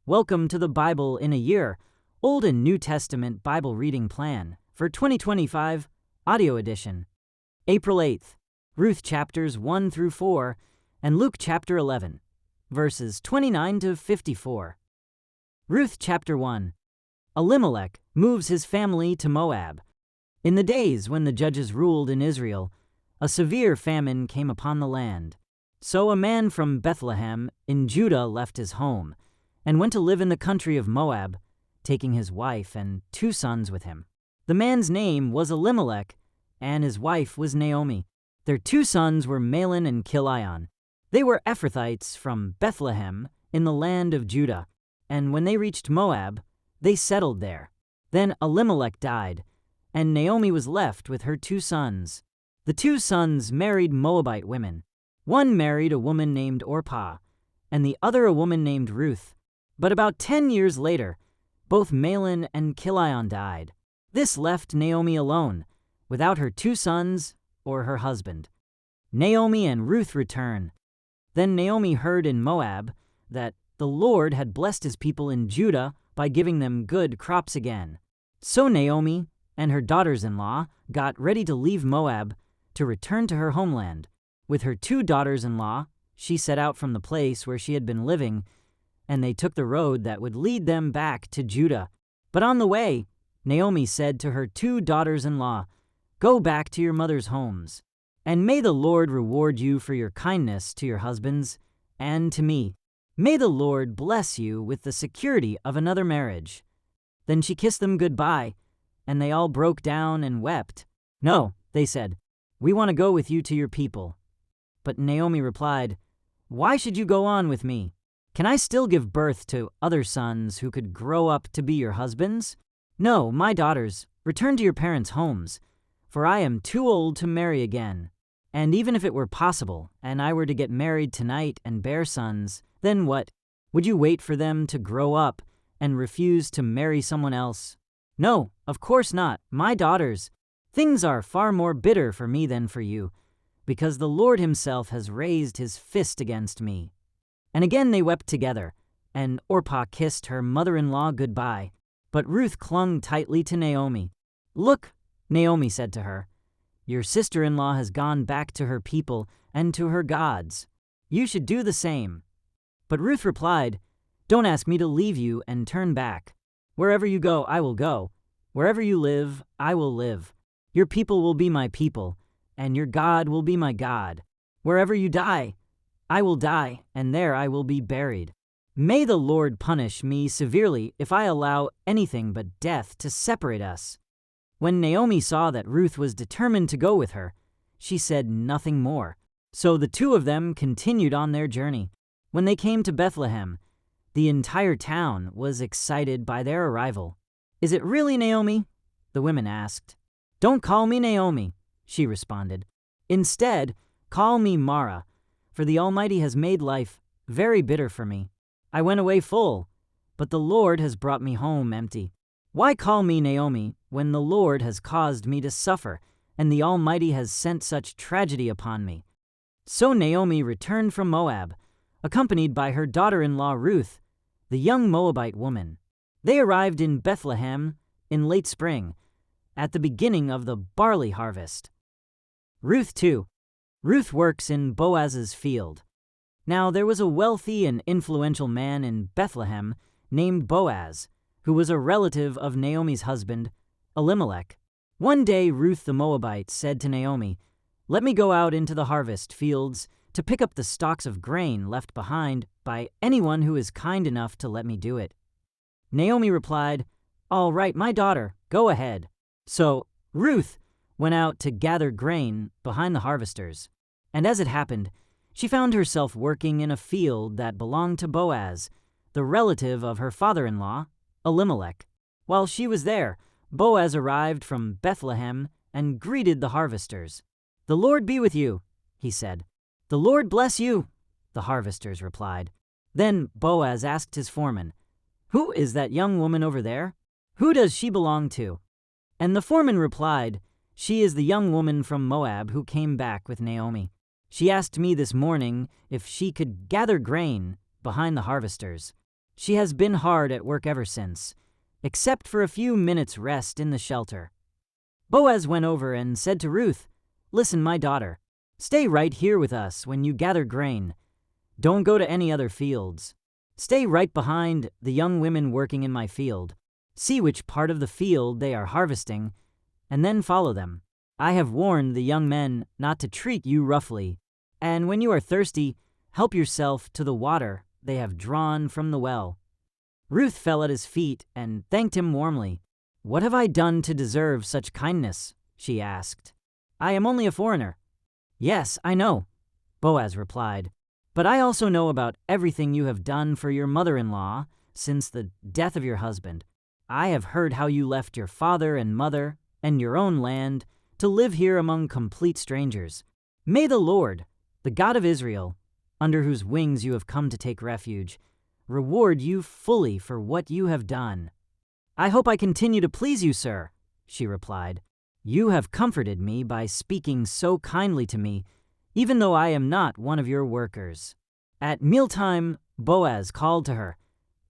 Welcome to the Bible in a Year, Old and New Testament Bible Reading Plan for 2025, Audio Edition. April 8th, Ruth chapters 1 through 4 and Luke chapter 11, verses 29 to 54. Ruth chapter 1. Elimelech moves his family to Moab. In the days when the judges ruled in Israel, a severe famine came upon the land. So a man from Bethlehem in Judah left his home and went to live in the country of Moab, taking his wife and 2 sons with him. The man's name was Elimelech, and his wife was Naomi. Their 2 sons were Mahlon and Chilion. They were Ephrathites from Bethlehem in the land of Judah, and when they reached Moab, they settled there. Then Elimelech died, and Naomi was left with her 2 sons. The 2 sons married Moabite women. One married a woman named Orpah, and the other a woman named Ruth. But about 10 years later, both Mahlon and Chilion died. This left Naomi alone, without her 2 sons or her husband. Naomi and Ruth return. Then Naomi heard in Moab that the Lord had blessed his people in Judah by giving them good crops again. So Naomi and her daughters-in-law got ready to leave Moab to return to her homeland. With her 2 daughters-in-law, she set out from the place where she had been living, and they took the road that would lead them back to Judah. But on the way, Naomi said to her 2 daughters-in-law, "Go back to your mother's homes, and may the Lord reward you for your kindness to your husbands and to me. May the Lord bless you with the security of another marriage." Then she kissed them goodbye, and they all broke down and wept. "No," they said, "we want to go with you to your people." But Naomi replied, "Why should you go on with me? Can I still give birth to other sons who could grow up to be your husbands? No, my daughters, return to your parents' homes, for I am too old to marry again. And even if it were possible, and I were to get married tonight and bear sons, then what? Would you wait for them to grow up and refuse to marry someone else? No, of course not, my daughters. Things are far more bitter for me than for you, because the Lord himself has raised his fist against me." And again they wept together, and Orpah kissed her mother-in-law goodbye. But Ruth clung tightly to Naomi. "Look," Naomi said to her, "your sister-in-law has gone back to her people and to her gods. You should do the same." But Ruth replied, "Don't ask me to leave you and turn back. Wherever you go, I will go. Wherever you live, I will live. Your people will be my people, and your God will be my God. Wherever you die, I will die, and there I will be buried. May the Lord punish me severely if I allow anything but death to separate us." When Naomi saw that Ruth was determined to go with her, she said nothing more. So the 2 of them continued on their journey. When they came to Bethlehem, the entire town was excited by their arrival. "Is it really Naomi?" the women asked. "Don't call me Naomi," she responded. "Instead, call me Mara, for the Almighty has made life very bitter for me. I went away full, but the Lord has brought me home empty. Why call me Naomi when the Lord has caused me to suffer, and the Almighty has sent such tragedy upon me?" So Naomi returned from Moab, accompanied by her daughter-in-law Ruth, the young Moabite woman. They arrived in Bethlehem in late spring, at the beginning of the barley harvest. Ruth 2. Ruth works in Boaz's field. Now there was a wealthy and influential man in Bethlehem named Boaz, who was a relative of Naomi's husband, Elimelech. One day Ruth the Moabite said to Naomi, "Let me go out into the harvest fields to pick up the stalks of grain left behind by anyone who is kind enough to let me do it." Naomi replied, "All right, my daughter, go ahead." So Ruth went out to gather grain behind the harvesters. And as it happened, she found herself working in a field that belonged to Boaz, the relative of her father-in-law, Elimelech. While she was there, Boaz arrived from Bethlehem and greeted the harvesters. "The Lord be with you," he said. "The Lord bless you," the harvesters replied. Then Boaz asked his foreman, "Who is that young woman over there? Who does she belong to?" And the foreman replied, "She is the young woman from Moab who came back with Naomi. She asked me this morning if she could gather grain behind the harvesters." She has been hard at work ever since, except for a few minutes' rest in the shelter. Boaz went over and said to Ruth, "Listen, my daughter, stay right here with us when you gather grain. Don't go to any other fields. Stay right behind the young women working in my field. See which part of the field they are harvesting, and then follow them. I have warned the young men not to treat you roughly, and when you are thirsty, help yourself to the water they have drawn from the well." Ruth fell at his feet and thanked him warmly. "What have I done to deserve such kindness?" she asked. "I am only a foreigner." "Yes, I know," Boaz replied, "but I also know about everything you have done for your mother-in-law since the death of your husband. I have heard how you left your father and mother and your own land to live here among complete strangers. May the Lord, the God of Israel, under whose wings you have come to take refuge, reward you fully for what you have done." "I hope I continue to please you, sir," she replied. "You have comforted me by speaking so kindly to me, even though I am not one of your workers." At mealtime, Boaz called to her,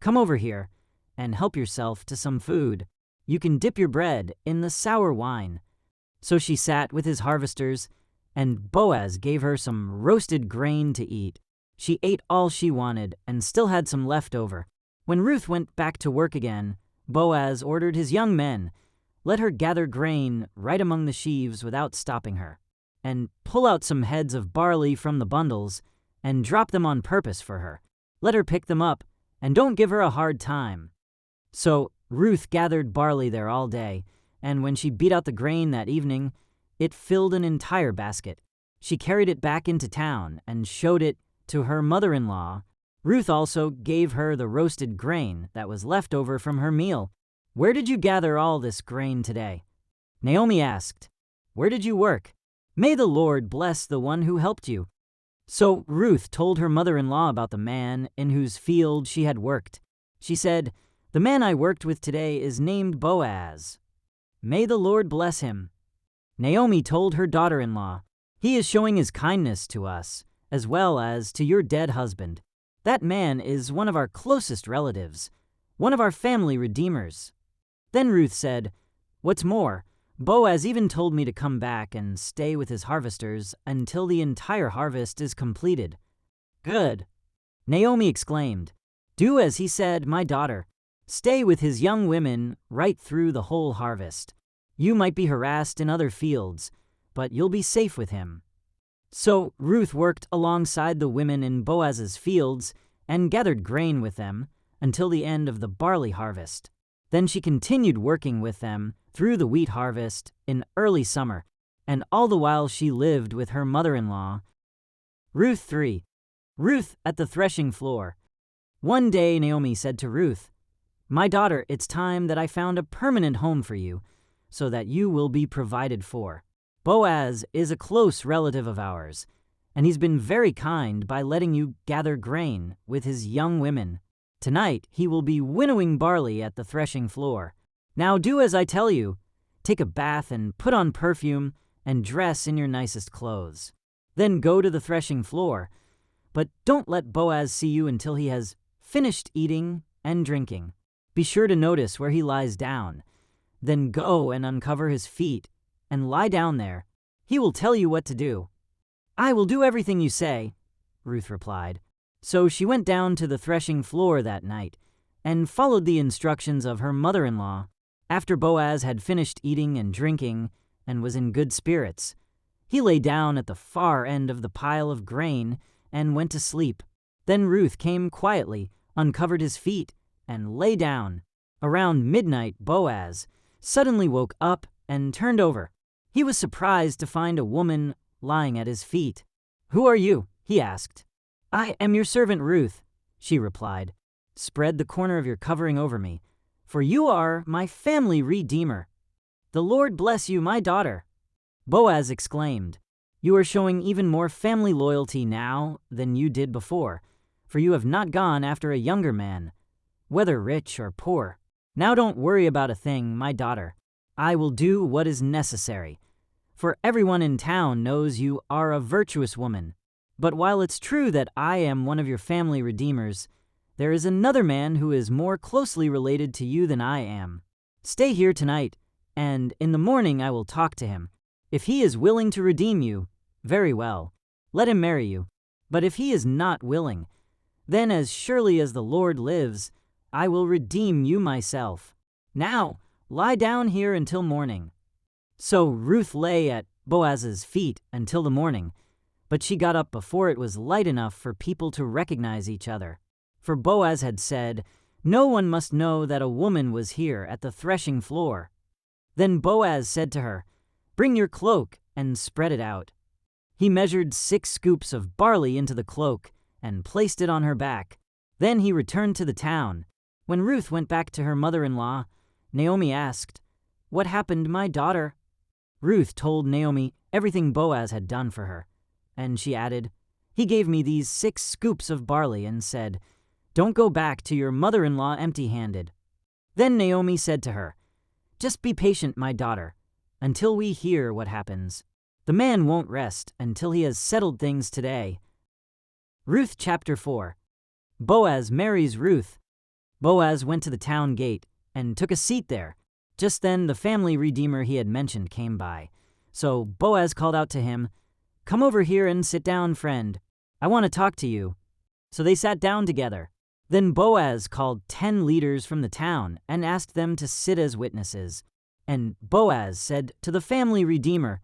"Come over here and help yourself to some food. You can dip your bread in the sour wine." So she sat with his harvesters, and Boaz gave her some roasted grain to eat. She ate all she wanted and still had some left over. When Ruth went back to work again, Boaz ordered his young men, "Let her gather grain right among the sheaves without stopping her, and pull out some heads of barley from the bundles and drop them on purpose for her. Let her pick them up, and don't give her a hard time." So Ruth gathered barley there all day, and when she beat out the grain that evening, it filled an entire basket. She carried it back into town and showed it to her mother-in-law. Ruth also gave her the roasted grain that was left over from her meal. "Where did you gather all this grain today?" Naomi asked. "Where did you work? May the Lord bless the one who helped you." So Ruth told her mother-in-law about the man in whose field she had worked. She said, "The man I worked with today is named Boaz. May the Lord bless him." Naomi told her daughter-in-law, "He is showing his kindness to us, as well as to your dead husband. That man is one of our closest relatives, one of our family redeemers." Then Ruth said, "What's more, Boaz even told me to come back and stay with his harvesters until the entire harvest is completed." "Good," Naomi exclaimed. "Do as he said, my daughter. Stay with his young women right through the whole harvest. You might be harassed in other fields, but you'll be safe with him." So Ruth worked alongside the women in Boaz's fields and gathered grain with them until the end of the barley harvest. Then she continued working with them through the wheat harvest in early summer, and all the while she lived with her mother-in-law. Ruth 3. Ruth at the threshing floor. One day Naomi said to Ruth, "My daughter, it's time that I found a permanent home for you, so that you will be provided for. Boaz is a close relative of ours, and he's been very kind by letting you gather grain with his young women. Tonight he will be winnowing barley at the threshing floor. Now do as I tell you. Take a bath and put on perfume and dress in your nicest clothes. Then go to the threshing floor, but don't let Boaz see you until he has finished eating and drinking. Be sure to notice where he lies down. Then go and uncover his feet and lie down there. He will tell you what to do." "I will do everything you say," Ruth replied. So she went down to the threshing floor that night and followed the instructions of her mother-in-law. After Boaz had finished eating and drinking and was in good spirits, he lay down at the far end of the pile of grain and went to sleep. Then Ruth came quietly, uncovered his feet, and lay down. Around midnight, Boaz suddenly woke up and turned over. He was surprised to find a woman lying at his feet. "Who are you?" he asked. "I am your servant Ruth," she replied. "Spread the corner of your covering over me, for you are my family redeemer." "The Lord bless you, my daughter." Boaz exclaimed, "You are showing even more family loyalty now than you did before, for you have not gone after a younger man, whether rich or poor. Now don't worry about a thing, my daughter. I will do what is necessary, for everyone in town knows you are a virtuous woman. But while it's true that I am one of your family redeemers, there is another man who is more closely related to you than I am. Stay here tonight, and in the morning I will talk to him. If he is willing to redeem you, very well, let him marry you. But if he is not willing, then as surely as the Lord lives, I will redeem you myself. Now, lie down here until morning." So Ruth lay at Boaz's feet until the morning, but she got up before it was light enough for people to recognize each other. For Boaz had said, "No one must know that a woman was here at the threshing floor." Then Boaz said to her, "Bring your cloak and spread it out." He measured 6 scoops of barley into the cloak and placed it on her back. Then he returned to the town. When Ruth went back to her mother-in-law, Naomi asked, "What happened, my daughter?" Ruth told Naomi everything Boaz had done for her, and she added, "He gave me these 6 scoops of barley and said, 'Don't go back to your mother-in-law empty-handed.'" Then Naomi said to her, "Just be patient, my daughter, until we hear what happens. The man won't rest until he has settled things today." Ruth chapter 4. Boaz marries Ruth. Boaz went to the town gate and took a seat there. Just then the family redeemer he had mentioned came by. So Boaz called out to him, "Come over here and sit down, friend. I want to talk to you." So they sat down together. Then Boaz called 10 leaders from the town and asked them to sit as witnesses. And Boaz said to the family redeemer,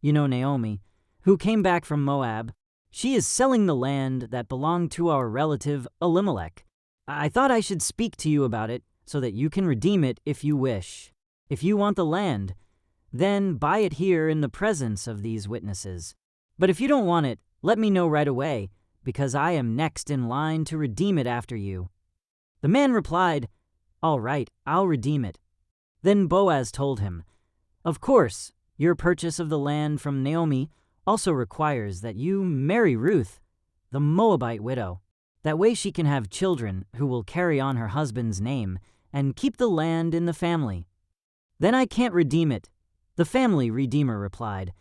"You know Naomi, who came back from Moab. She is selling the land that belonged to our relative Elimelech. I thought I should speak to you about it so that you can redeem it if you wish. If you want the land, then buy it here in the presence of these witnesses. But if you don't want it, let me know right away, because I am next in line to redeem it after you." The man replied, "All right, I'll redeem it." Then Boaz told him, "Of course, your purchase of the land from Naomi also requires that you marry Ruth, the Moabite widow. That way she can have children who will carry on her husband's name and keep the land in the family." "Then I can't redeem it," the family redeemer replied,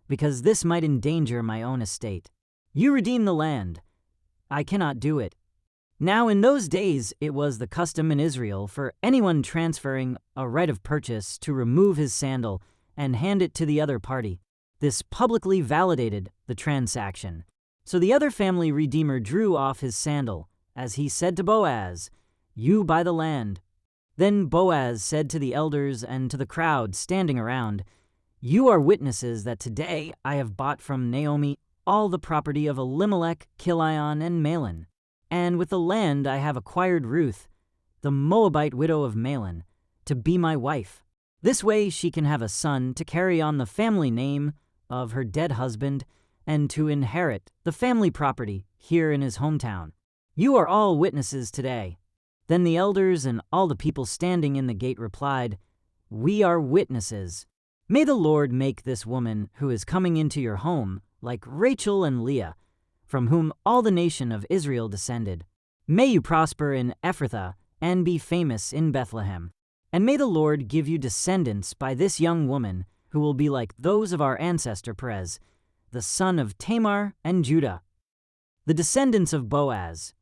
"because this might endanger my own estate. You redeem the land. I cannot do it." Now in those days it was the custom in Israel for anyone transferring a right of purchase to remove his sandal and hand it to the other party. This publicly validated the transaction. So the other family redeemer drew off his sandal as he said to Boaz, "You buy the land." Then Boaz said to the elders and to the crowd standing around, "You are witnesses that today I have bought from Naomi all the property of Elimelech, Chilion, and Mahlon. And with the land I have acquired Ruth, the Moabite widow of Mahlon, to be my wife. This way she can have a son to carry on the family name of her dead husband and to inherit the family property here in his hometown. You are all witnesses today." Then the elders and all the people standing in the gate replied, "We are witnesses. May the Lord make this woman who is coming into your home like Rachel and Leah, from whom all the nation of Israel descended. May you prosper in Ephrathah and be famous in Bethlehem. And may the Lord give you descendants by this young woman who will be like those of our ancestor Perez, the son of Tamar and Judah." The descendants of Boaz.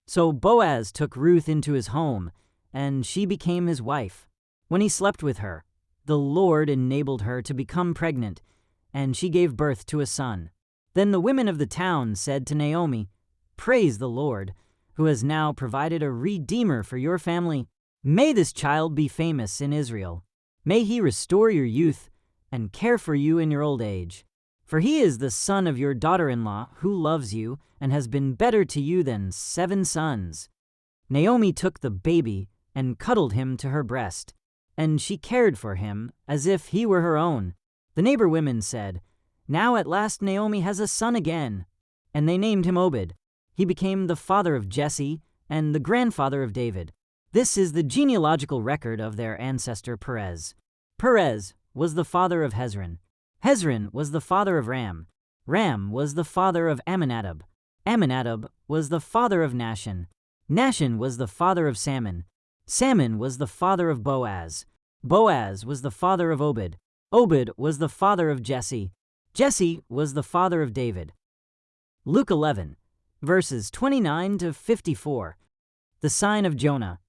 So Boaz took Ruth into his home, and she became his wife. When he slept with her, the Lord enabled her to become pregnant, and she gave birth to a son. Then the women of the town said to Naomi, "Praise the Lord, who has now provided a redeemer for your family. May this child be famous in Israel. May he restore your youth and care for you in your old age. For he is the son of your daughter-in-law who loves you and has been better to you than 7 sons." Naomi took the baby and cuddled him to her breast, and she cared for him as if he were her own. The neighbor women said, "Now at last Naomi has a son again." And they named him Obed. He became the father of Jesse and the grandfather of David. This is the genealogical record of their ancestor Perez. Perez was the father of Hezron. Hezron was the father of Ram. Ram was the father of Amminadab. Amminadab was the father of Nahshon. Nahshon was the father of Salmon. Salmon was the father of Boaz. Boaz was the father of Obed. Obed was the father of Jesse. Jesse was the father of David. Luke 11, verses 29 to 54. The sign of Jonah.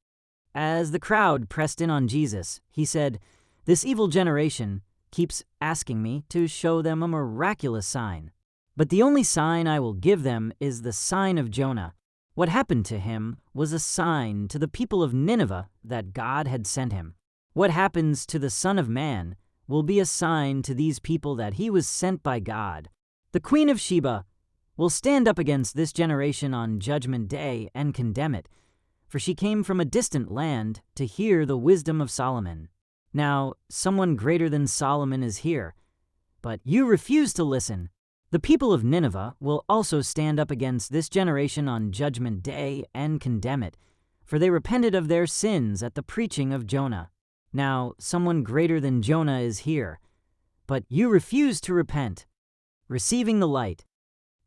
As the crowd pressed in on Jesus, he said, "This evil generation keeps asking me to show them a miraculous sign. But the only sign I will give them is the sign of Jonah." What happened to him was a sign to the people of Nineveh that God had sent him. What happens to the Son of Man will be a sign to these people that he was sent by God. The Queen of Sheba will stand up against this generation on Judgment Day and condemn it, for she came from a distant land to hear the wisdom of Solomon. Now, someone greater than Solomon is here, but you refuse to listen. The people of Nineveh will also stand up against this generation on Judgment Day and condemn it, for they repented of their sins at the preaching of Jonah. Now, someone greater than Jonah is here, but you refuse to repent. Receiving the light.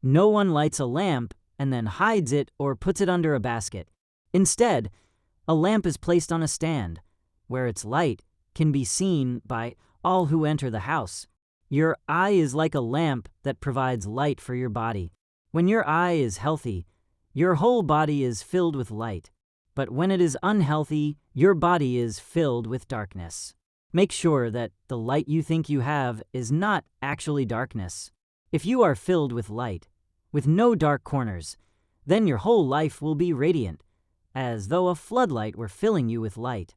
No one lights a lamp and then hides it or puts it under a basket. Instead, a lamp is placed on a stand, where its light can be seen by all who enter the house. Your eye is like a lamp that provides light for your body. When your eye is healthy, your whole body is filled with light. But when it is unhealthy, your body is filled with darkness. Make sure that the light you think you have is not actually darkness. If you are filled with light, with no dark corners, then your whole life will be radiant, as though a floodlight were filling you with light.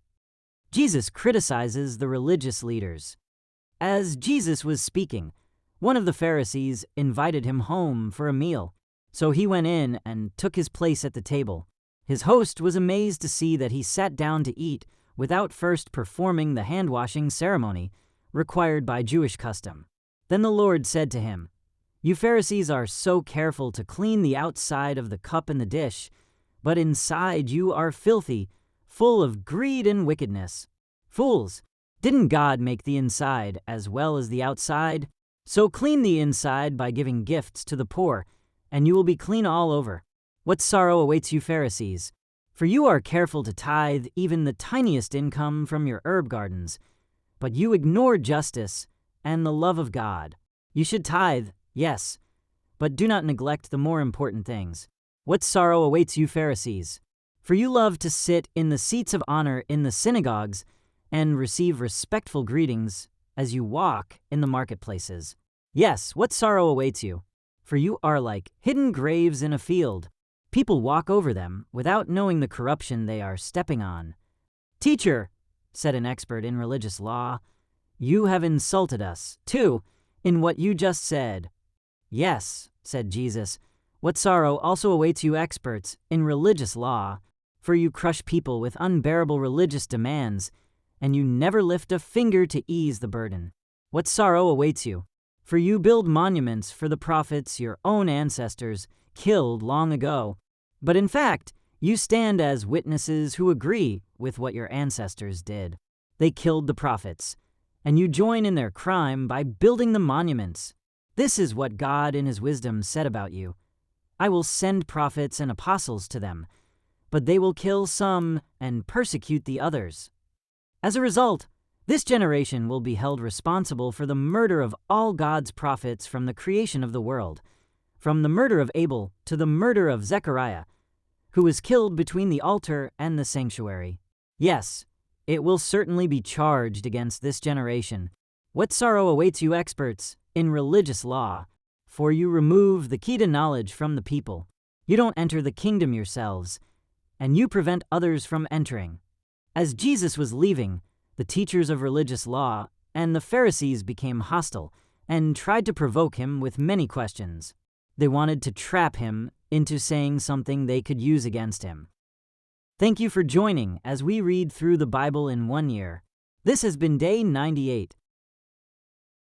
Jesus criticizes the religious leaders. As Jesus was speaking, one of the Pharisees invited him home for a meal. So he went in and took his place at the table. His host was amazed to see that he sat down to eat without first performing the hand-washing ceremony required by Jewish custom. Then the Lord said to him, "You Pharisees are so careful to clean the outside of the cup and the dish, but inside you are filthy, full of greed and wickedness. Fools, didn't God make the inside as well as the outside? So clean the inside by giving gifts to the poor, and you will be clean all over. What sorrow awaits you Pharisees, for you are careful to tithe even the tiniest income from your herb gardens, but you ignore justice and the love of God. You should tithe, yes, but do not neglect the more important things. What sorrow awaits you Pharisees, for you love to sit in the seats of honor in the synagogues and receive respectful greetings as you walk in the marketplaces. Yes, what sorrow awaits you, for you are like hidden graves in a field. People walk over them without knowing the corruption they are stepping on." "Teacher," said an expert in religious law, "you have insulted us, too, in what you just said." "Yes," said Jesus, "what sorrow also awaits you experts in religious law, for you crush people with unbearable religious demands, and you never lift a finger to ease the burden. What sorrow awaits you, for you build monuments for the prophets your own ancestors killed long ago, but in fact, you stand as witnesses who agree with what your ancestors did. They killed the prophets, and you join in their crime by building the monuments. This is what God in his wisdom said about you. I will send prophets and apostles to them, but they will kill some and persecute the others. As a result, this generation will be held responsible for the murder of all God's prophets from the creation of the world, from the murder of Abel to the murder of Zechariah, who was killed between the altar and the sanctuary. Yes, it will certainly be charged against this generation. What sorrow awaits you experts in religious law, for you remove the key to knowledge from the people. You don't enter the kingdom yourselves, and you prevent others from entering." As Jesus was leaving, the teachers of religious law and the Pharisees became hostile and tried to provoke him with many questions. They wanted to trap him into saying something they could use against him. Thank you for joining as we read through the Bible in 1 year. This has been day 98.